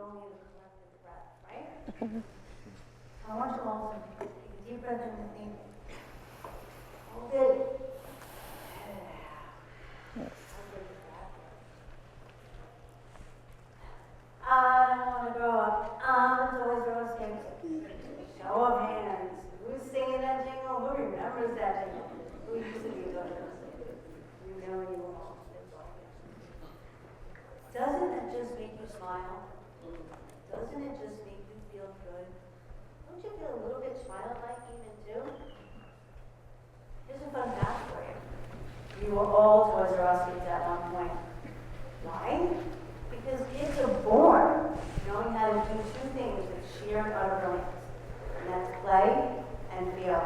don't need a collective breath, right? I want you all to take a deep breath in and think. Hold it. I don't want to grow up. It's always grow skinny. Show of hands. Who's singing that jingle? Who remembers that jingle? Who used to be doing this? You know you all. Doesn't it just make you smile? Doesn't it just make you feel good? Don't you feel a little bit childlike even too? Here's a fun fact for you. You were all Toys R Us kids at one point. Why? Because kids are born knowing how to do two things with sheer and utter brilliance, and that's play and feel.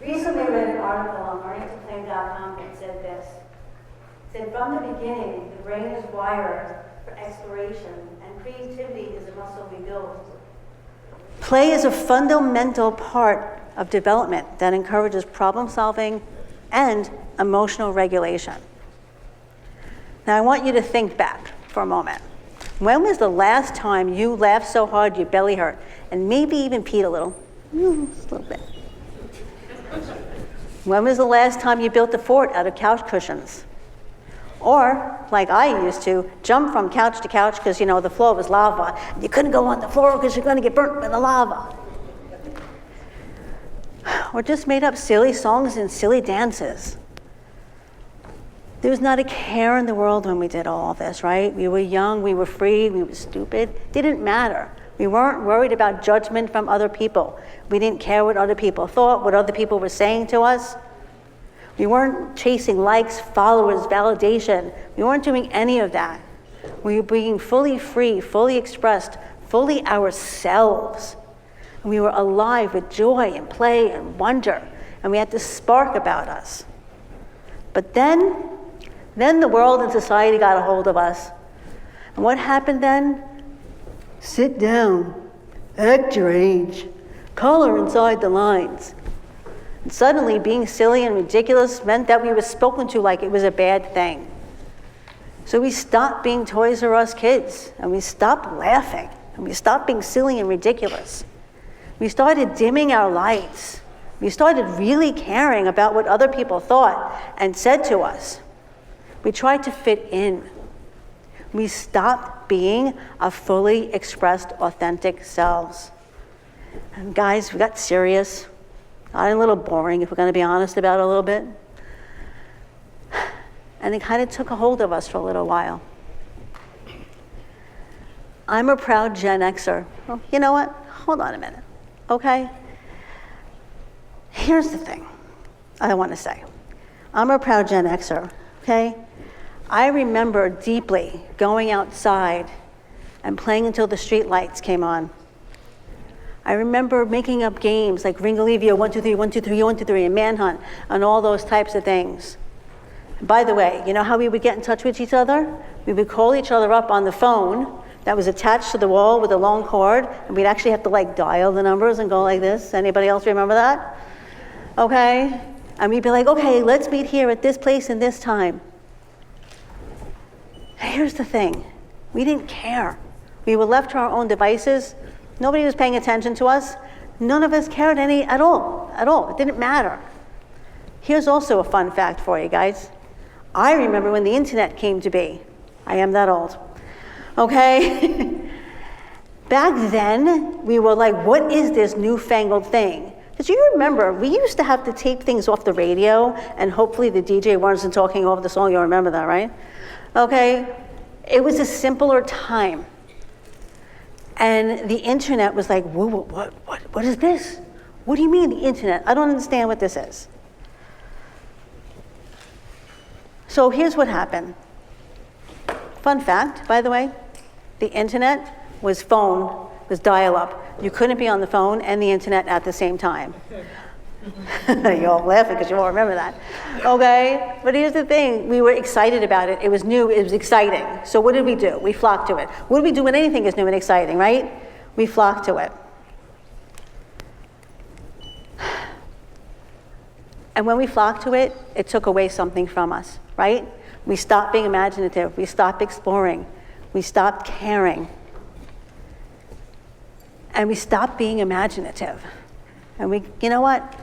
Recently I read an article on learningtoplay.com that said this. It said, from the beginning, the brain is wired for exploration, and creativity is a muscle we build. Play is a fundamental part of development that encourages problem solving and emotional regulation. Now I want you to think back for a moment. When was the last time you laughed so hard your belly hurt and maybe even peed a little? Just a little bit. When was the last time you built a fort out of couch cushions? Or, like I used to, jump from couch to couch because, the floor was lava. You couldn't go on the floor because you're going to get burnt by the lava. Or just made up silly songs and silly dances. There was not a care in the world when we did all this, right? We were young, we were free, we were stupid. Didn't matter. We weren't worried about judgment from other people. We didn't care what other people thought, what other people were saying to us. We weren't chasing likes, followers, validation. We weren't doing any of that. We were being fully free, fully expressed, fully ourselves. And we were alive with joy and play and wonder. And we had this spark about us. But then the world and society got a hold of us. And what happened then? Sit down, act your age, color inside the lines. And suddenly being silly and ridiculous meant that we were spoken to like it was a bad thing. So we stopped being Toys R Us kids, and we stopped laughing, and we stopped being silly and ridiculous. We started dimming our lights. We started really caring about what other people thought and said to us. We tried to fit in. We stopped being our fully expressed, authentic selves. And guys, we got serious. Got a little boring, if we're going to be honest about it a little bit. And it kind of took a hold of us for a little while. I'm a proud Gen Xer. Well, you know what? Hold on a minute, okay? Here's the thing I want to say. I'm a proud Gen Xer, okay? I remember deeply going outside and playing until the street lights came on. I remember making up games like Ringalivio 1, 2, 3, 1, 2, 3, 1, 2, 3, and Manhunt, and all those types of things. By the way, you know how we would get in touch with each other? We would call each other up on the phone that was attached to the wall with a long cord, and we'd actually have to dial the numbers and go like this. Anybody else remember that? Okay? And we'd be like, okay, let's meet here at this place and this time. Here's the thing. We didn't care. We were left to our own devices. Nobody was paying attention to us. None of us cared at all. It didn't matter. Here's also a fun fact for you guys. I remember when the internet came to be. I am that old. Okay? Back then, we were like, what is this newfangled thing? Because you remember, we used to have to tape things off the radio, and hopefully the DJ wasn't talking over the song. You'll remember that, right? Okay? It was a simpler time. And the internet was like, whoa, what is this? What do you mean the internet? I don't understand what this is. So here's what happened. Fun fact, by the way, the internet was dial-up. You couldn't be on the phone and the internet at the same time. You're all laughing because you all remember that. Okay? But here's the thing. We were excited about it. It was new. It was exciting. So what did we do? We flocked to it. What do we do when anything is new and exciting, right? We flocked to it. And when we flocked to it, it took away something from us, right? We stopped being imaginative. We stopped exploring. We stopped caring. And we stopped being imaginative. And you know what?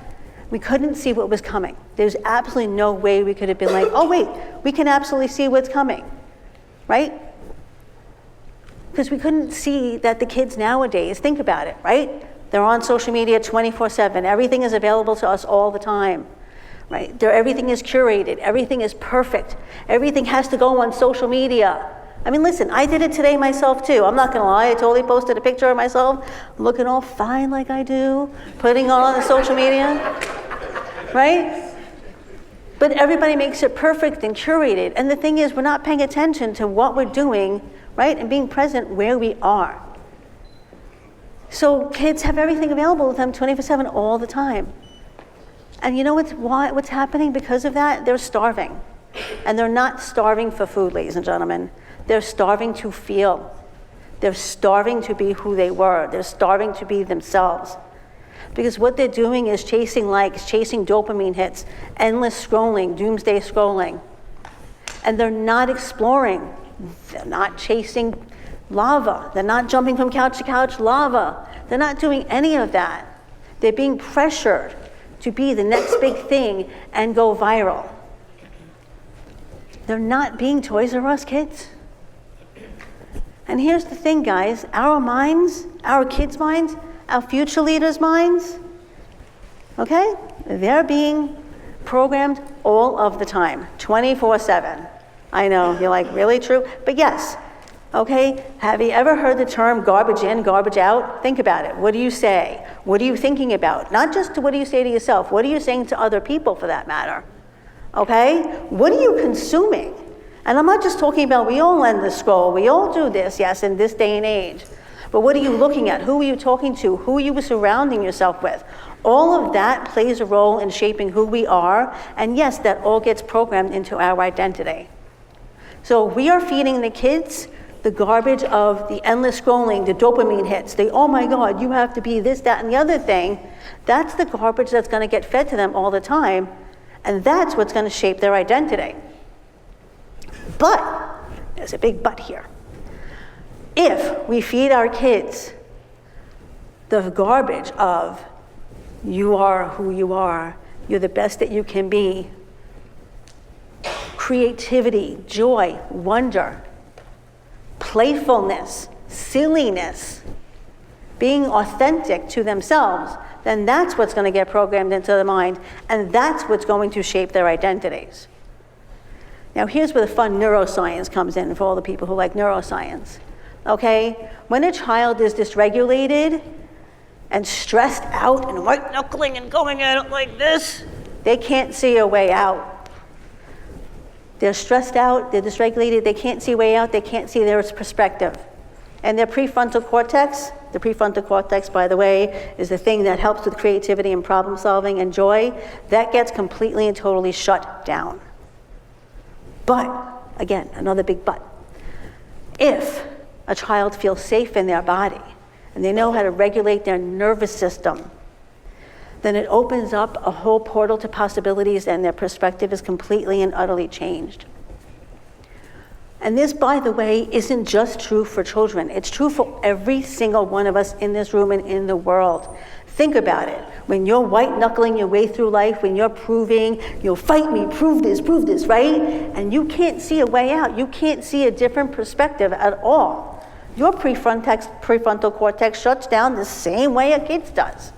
We couldn't see what was coming. There's absolutely no way we could have been like, oh wait, we can absolutely see what's coming, right? Because we couldn't see that the kids nowadays, think about it, right? They're on social media 24/7. Everything is available to us all the time, right? Everything is curated. Everything is perfect. Everything has to go on social media. I mean, listen, I did it today myself too. I'm not gonna lie, I totally posted a picture of myself looking all fine like I do, putting it on the social media, right? But everybody makes it perfect and curated. And the thing is, we're not paying attention to what we're doing, right? And being present where we are. So kids have everything available to them 24/7 all the time. And you know what's happening because of that? They're starving. And they're not starving for food, ladies and gentlemen. They're starving to feel. They're starving to be who they were. They're starving to be themselves. Because what they're doing is chasing likes, chasing dopamine hits, endless scrolling, doomsday scrolling. And they're not exploring. They're not chasing lava. They're not jumping from couch to couch, lava. They're not doing any of that. They're being pressured to be the next big thing and go viral. They're not being Toys R Us kids. And here's the thing, guys, our minds, our kids' minds, our future leaders' minds, okay? They're being programmed all of the time, 24/7. I know, you're like, really true? But yes, okay? Have you ever heard the term garbage in, garbage out? Think about it. What do you say? What are you thinking about? Not just what do you say to yourself, what are you saying to other people for that matter? Okay? What are you consuming? And I'm not just talking about, we all endless scroll, we all do this, yes, in this day and age. But what are you looking at? Who are you talking to? Who are you surrounding yourself with? All of that plays a role in shaping who we are, and yes, that all gets programmed into our identity. So we are feeding the kids the garbage of the endless scrolling, the dopamine hits, the, oh my God, you have to be this, that, and the other thing. That's the garbage that's gonna get fed to them all the time, and that's what's gonna shape their identity. But, there's a big but here. If we feed our kids the garbage of, you are who you are, you're the best that you can be, creativity, joy, wonder, playfulness, silliness, being authentic to themselves, then that's what's going to get programmed into the mind, and that's what's going to shape their identities. Now here's where the fun neuroscience comes in for all the people who like neuroscience. Okay? When a child is dysregulated and stressed out and white knuckling and going at it like this, they can't see a way out. They're stressed out, they're dysregulated, they can't see a way out, they can't see their perspective. And their prefrontal cortex, the prefrontal cortex, by the way, is the thing that helps with creativity and problem solving and joy, that gets completely and totally shut down. But, again, another big but. If a child feels safe in their body and they know how to regulate their nervous system, then it opens up a whole portal to possibilities and their perspective is completely and utterly changed. And this, by the way, isn't just true for children. It's true for every single one of us in this room and in the world. Think about it. When you're white-knuckling your way through life, when you're proving, you'll fight me, prove this, right? And you can't see a way out. You can't see a different perspective at all. Your prefrontal cortex shuts down the same way a kid's does.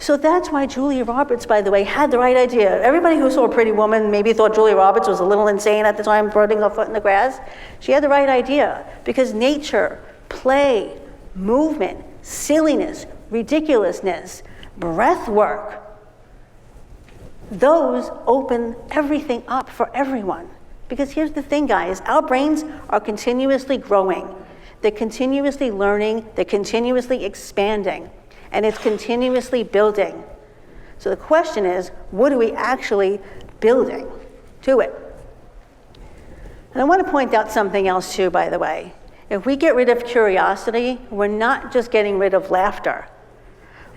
So that's why Julia Roberts, by the way, had the right idea. Everybody who saw Pretty Woman maybe thought Julia Roberts was a little insane at the time, putting her foot in the grass. She had the right idea because nature, play, movement, silliness, ridiculousness, breath work, those open everything up for everyone. Because here's the thing, guys, our brains are continuously growing. They're continuously learning, they're continuously expanding. And it's continuously building. So the question is, what are we actually building to it? And I want to point out something else too, by the way. If we get rid of curiosity, we're not just getting rid of laughter.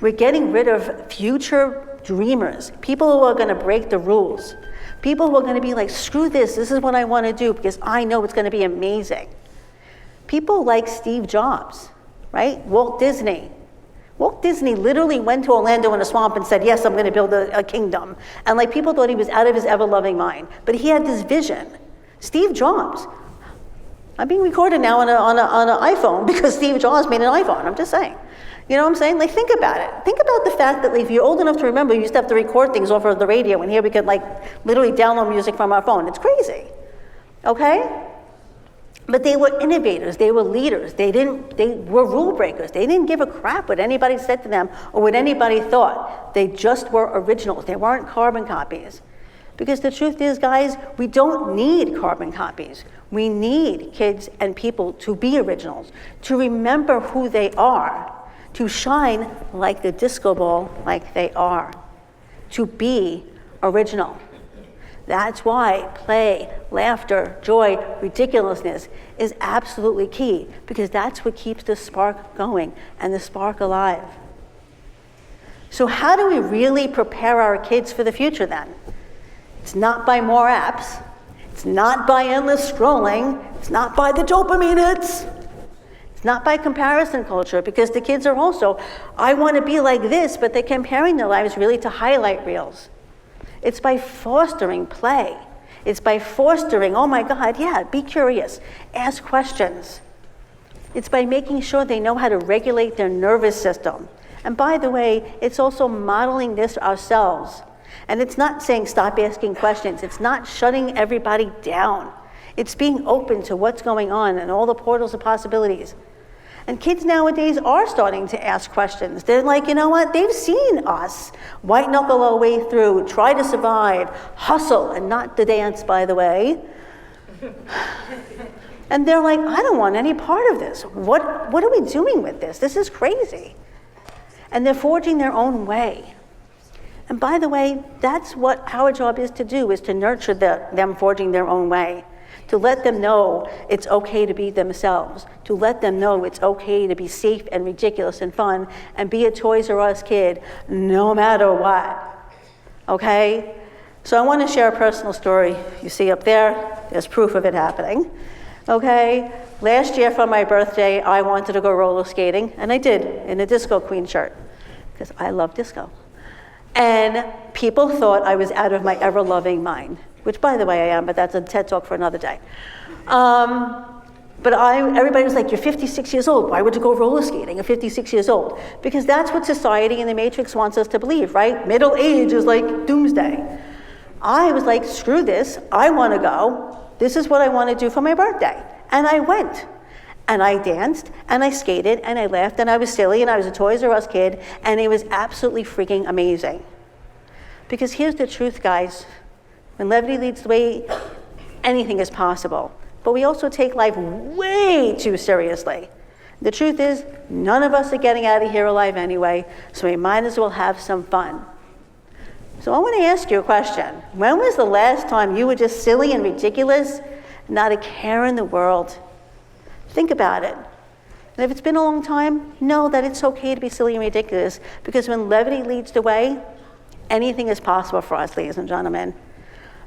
We're getting rid of future dreamers, people who are going to break the rules, People who are going to be like, screw this is what I want to do because I know it's going to be amazing. People like Steve Jobs, right? Walt Disney. Walt Disney literally went to Orlando in a swamp and said, yes, I'm going to build a kingdom. And like people thought he was out of his ever-loving mind. But he had this vision. Steve Jobs. I'm being recorded now on an iPhone because Steve Jobs made an iPhone. I'm just saying. You know what I'm saying? Like, think about it. Think about the fact that if you're old enough to remember, you used to have to record things off of the radio, and here we could like literally download music from our phone. It's crazy. Okay? But they were innovators, they were leaders, they were rule breakers. They didn't give a crap what anybody said to them or what anybody thought. They just were originals. They weren't carbon copies. Because the truth is, guys, we don't need carbon copies. We need kids and people to be originals, to remember who they are, to shine like the disco ball like they are, to be original. That's why play, laughter, joy, ridiculousness is absolutely key, because that's what keeps the spark going and the spark alive. So how do we really prepare our kids for the future then? It's not by more apps. It's not by endless scrolling. It's not by the dopamine hits. It's not by comparison culture, because the kids are also, I want to be like this, but they're comparing their lives really to highlight reels. It's by fostering play. It's by fostering, oh my God, yeah, be curious, ask questions. It's by making sure they know how to regulate their nervous system. And by the way, it's also modeling this ourselves. And it's not saying stop asking questions. It's not shutting everybody down. It's being open to what's going on and all the portals of possibilities. And kids nowadays are starting to ask questions. They're like, you know what? They've seen us white knuckle our way through, try to survive, hustle, and not the dance, by the way. And they're like, I don't want any part of this. What are we doing with this? This is crazy. And they're forging their own way. And by the way, that's what our job is to do, is to nurture them forging their own way. To let them know it's okay to be themselves, to let them know it's okay to be safe and ridiculous and fun and be a Toys R Us kid no matter what, okay? So I want to share a personal story. You see up there, there's proof of it happening, okay? Last year for my birthday, I wanted to go roller skating, and I did, in a Disco Queen shirt, because I love disco. And people thought I was out of my ever-loving mind, which, by the way, I am, but that's a TED Talk for another day. But everybody was like, you're 56 years old. Why would you go roller skating at 56 years old? Because that's what society and the Matrix wants us to believe, right? Middle age is like doomsday. I was like, screw this. I want to go. This is what I want to do for my birthday. And I went. And I danced, and I skated, and I laughed, and I was silly, and I was a Toys R Us kid, and it was absolutely freaking amazing. Because here's the truth, guys. When levity leads the way, anything is possible. But we also take life way too seriously. The truth is, none of us are getting out of here alive anyway, so we might as well have some fun. So I want to ask you a question. When was the last time you were just silly and ridiculous, not a care in the world? Think about it. And if it's been a long time, know that it's okay to be silly and ridiculous, because when levity leads the way, anything is possible for us, ladies and gentlemen.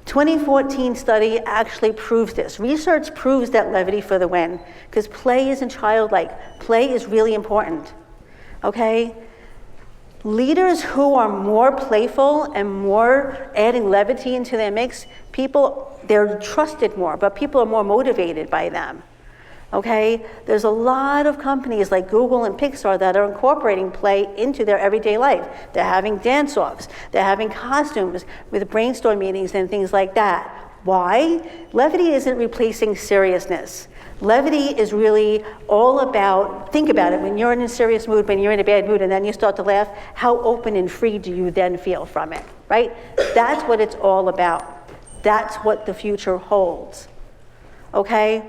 2014 study actually proves this. Research proves that levity for the win, because play isn't childlike. Play is really important, okay? Leaders who are more playful and more adding levity into their mix, they're trusted more, but people are more motivated by them. Okay, there's a lot of companies like Google and Pixar that are incorporating play into their everyday life. They're having dance-offs, they're having costumes with brainstorm meetings and things like that. Why? Levity isn't replacing seriousness. Levity is really all about, think about it, when you're in a serious mood, when you're in a bad mood, and then you start to laugh, how open and free do you then feel from it, right? That's what it's all about. That's what the future holds, okay?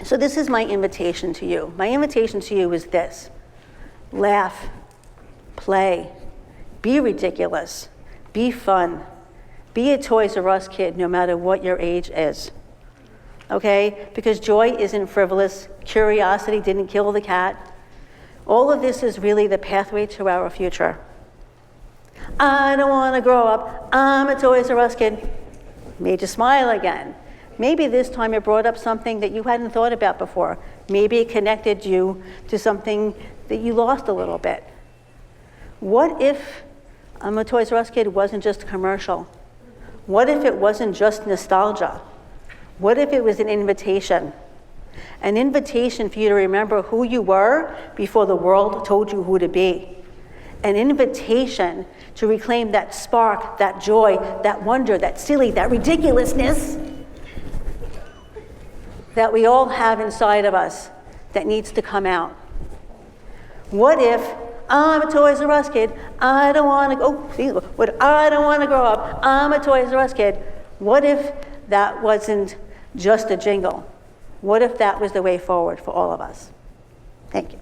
So this is my invitation to you. My invitation to you is this: laugh, play, be ridiculous, be fun, be a Toys R Us kid no matter what your age is, okay? Because joy isn't frivolous, curiosity didn't kill the cat. All of this is really the pathway to our future. I don't want to grow up, I'm a Toys R Us kid. made you smile again. Maybe this time it brought up something that you hadn't thought about before. Maybe it connected you to something that you lost a little bit. What if I'm a Toys R Us kid wasn't just a commercial? What if it wasn't just nostalgia? What if it was an invitation? An invitation for you to remember who you were before the world told you who to be. An invitation to reclaim that spark, that joy, that wonder, that silly, that ridiculousness that we all have inside of us that needs to come out. What if I'm a Toys R Us kid, I don't want to, I don't want to grow up, I'm a Toys R Us kid. What if that wasn't just a jingle? What if that was the way forward for all of us? Thank you.